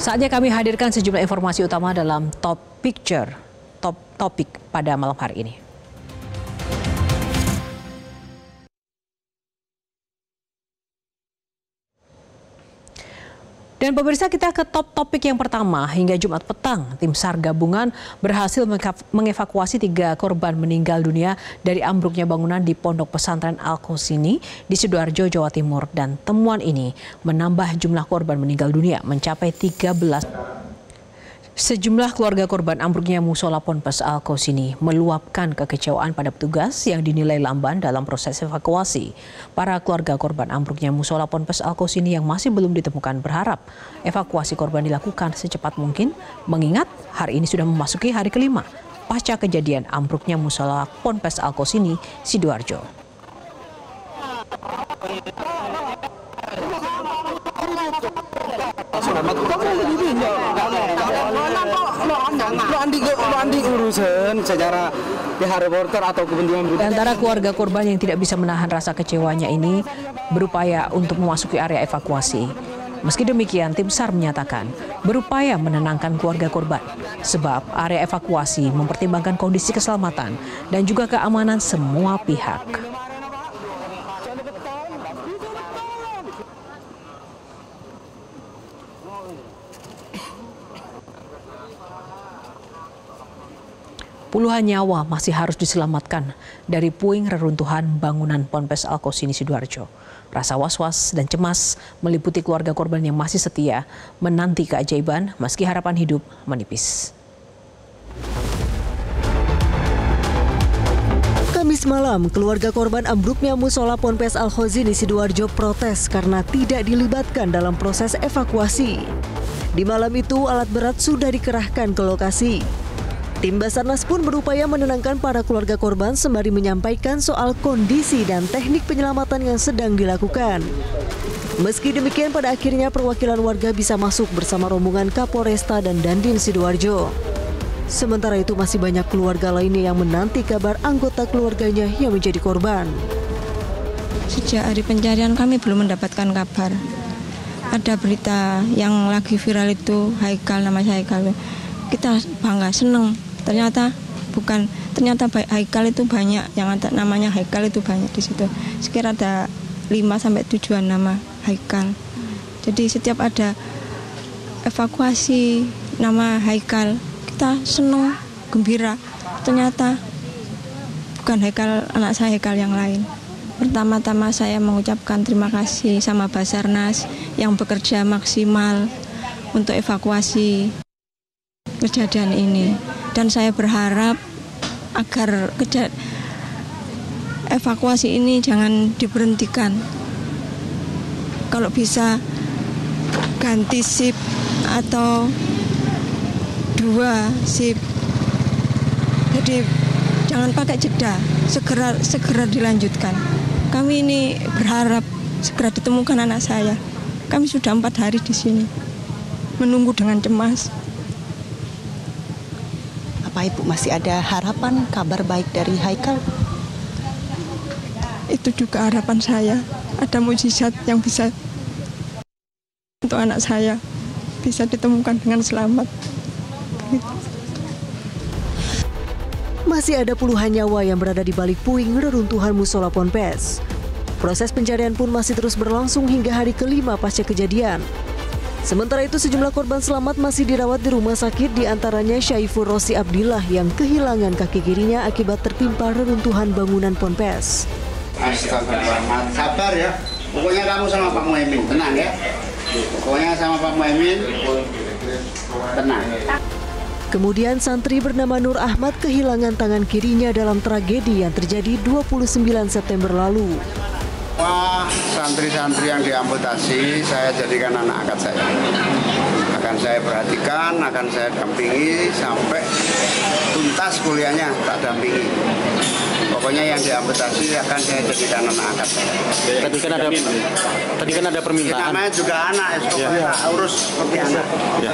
Saatnya kami hadirkan sejumlah informasi utama dalam Top Topik pada malam hari ini. Dan pemirsa, kita ke topik yang pertama. Hingga Jumat petang, tim SAR gabungan berhasil mengevakuasi 3 korban meninggal dunia dari ambruknya bangunan di Pondok Pesantren Al-Qausini di Sidoarjo, Jawa Timur. Dan temuan ini menambah jumlah korban meninggal dunia mencapai 13. Sejumlah keluarga korban ambruknya musola Ponpes Al-Qausini meluapkan kekecewaan pada petugas yang dinilai lamban dalam proses evakuasi. Para keluarga korban ambruknya musola Ponpes Al-Qausini yang masih belum ditemukan berharap evakuasi korban dilakukan secepat mungkin, mengingat hari ini sudah memasuki hari kelima pasca kejadian ambruknya musola Ponpes Al-Qausini, Sidoarjo. Antara keluarga korban yang tidak bisa menahan rasa kecewanya ini berupaya untuk memasuki area evakuasi. Meski demikian, tim SAR menyatakan berupaya menenangkan keluarga korban sebab area evakuasi mempertimbangkan kondisi keselamatan dan juga keamanan semua pihak. Puluhan nyawa masih harus diselamatkan dari puing reruntuhan bangunan Ponpes Al-Qausini Sidoarjo. Rasa was-was dan cemas meliputi keluarga korban yang masih setia menanti keajaiban meski harapan hidup menipis. Kamis malam, keluarga korban ambruknya musola Ponpes Al-Qausini Sidoarjo protes karena tidak dilibatkan dalam proses evakuasi. Di malam itu, alat berat sudah dikerahkan ke lokasi. Tim Basarnas pun berupaya menenangkan para keluarga korban sembari menyampaikan soal kondisi dan teknik penyelamatan yang sedang dilakukan. Meski demikian, pada akhirnya perwakilan warga bisa masuk bersama rombongan Kapolresta dan Dandim Sidoarjo. Sementara itu masih banyak keluarga lainnya yang menanti kabar anggota keluarganya yang menjadi korban. Sejak hari pencarian kami belum mendapatkan kabar. Ada berita yang lagi viral itu Haikal, namanya Haikal. Kita bangga, seneng. Ternyata bukan, ternyata Haikal itu banyak, yang ada namanya Haikal itu banyak di situ. Sekitar ada 5-7 nama Haikal. Jadi setiap ada evakuasi nama Haikal, kita senang, gembira. Ternyata bukan Haikal, anak saya, Haikal yang lain. Pertama-tama saya mengucapkan terima kasih sama Basarnas yang bekerja maksimal untuk evakuasi kejadian ini. Dan saya berharap agar evakuasi ini jangan diberhentikan. Kalau bisa ganti sip atau 2 sip. Jadi jangan pakai jeda, segera dilanjutkan. Kami ini berharap segera ditemukan anak saya. Kami sudah 4 hari di sini menunggu dengan cemas. Apa Ibu masih ada harapan kabar baik dari Haikal? Itu juga harapan saya. Ada mukjizat yang bisa untuk anak saya bisa ditemukan dengan selamat. Masih ada puluhan nyawa yang berada di balik puing reruntuhan musola Ponpes. Proses pencarian pun masih terus berlangsung hingga hari kelima pasca kejadian. Sementara itu, sejumlah korban selamat masih dirawat di rumah sakit, diantaranya Syaifur Rosi Abdillah yang kehilangan kaki kirinya akibat tertimpa reruntuhan bangunan Ponpes. Astagfirullah, sabar ya. Pokoknya kamu sama Pak Muhaimin, tenang ya. Pokoknya sama Pak Muhaimin, tenang. Kemudian santri bernama Nur Ahmad kehilangan tangan kirinya dalam tragedi yang terjadi 29 September lalu. Wah, santri-santri yang diamputasi saya jadikan anak angkat saya. Akan saya perhatikan, akan saya dampingi sampai tuntas kuliahnya, tak dampingi. Pokoknya yang diamputasi akan saya jadikan anak angkat saya. Tadi kan ada permintaan. Namanya juga anak, pokoknya urus seperti anak. Ya.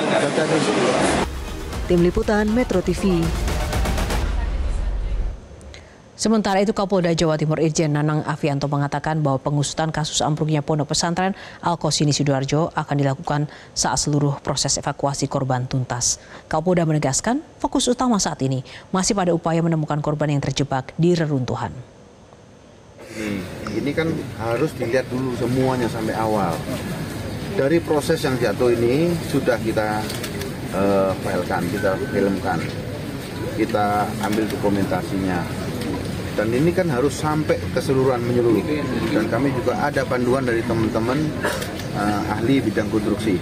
Tim Liputan Metro TV. Sementara itu Kapolda Jawa Timur Irjen Nanang Afianto mengatakan bahwa pengusutan kasus ambruknya pondok pesantren Al-Qosini Sidoarjo akan dilakukan saat seluruh proses evakuasi korban tuntas. Kapolda menegaskan fokus utama saat ini masih pada upaya menemukan korban yang terjebak di reruntuhan. Ini kan harus dilihat dulu semuanya sampai awal. Dari proses yang jatuh ini sudah kita filkan, kita filmkan, kita ambil dokumentasinya. Dan ini kan harus sampai keseluruhan menyeluruh. Dan kami juga ada panduan dari teman-teman ahli bidang konstruksi.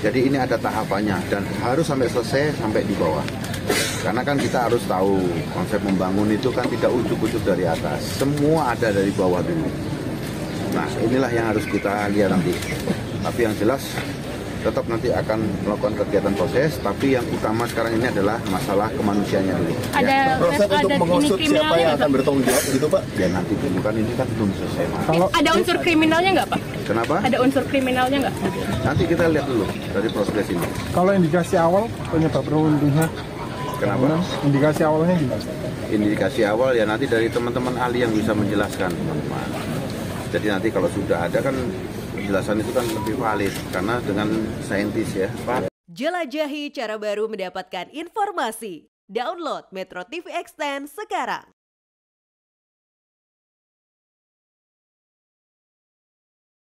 Jadi ini ada tahapannya dan harus sampai selesai sampai di bawah. Karena kan kita harus tahu konsep membangun itu kan tidak ujuk-ujuk dari atas. Semua ada dari bawah dulu. Nah inilah yang harus kita lihat nanti. Tapi yang jelas tetap nanti akan melakukan kegiatan proses, tapi yang utama sekarang ini adalah masalah kemanusiaannya dulu. Ada proses untuk mengusut siapa yang akan bertanggung jawab gitu Pak? Ya nanti dulu kan ini kan belum selesai. Ada unsur kriminalnya nggak Pak? Kenapa? Ada unsur kriminalnya nggak? Nanti kita lihat dulu dari proses ini. Kalau indikasi awal penyebab runtuhnya, Kenapa? indikasi awalnya gimana? Indikasi awal ya nanti dari teman-teman ahli yang bisa menjelaskan teman-teman. Jadi nanti kalau sudah ada kan penjelasan itu kan lebih valid karena dengan saintis ya Pak. Jelajahi cara baru mendapatkan informasi. Download Metro TV Extend sekarang.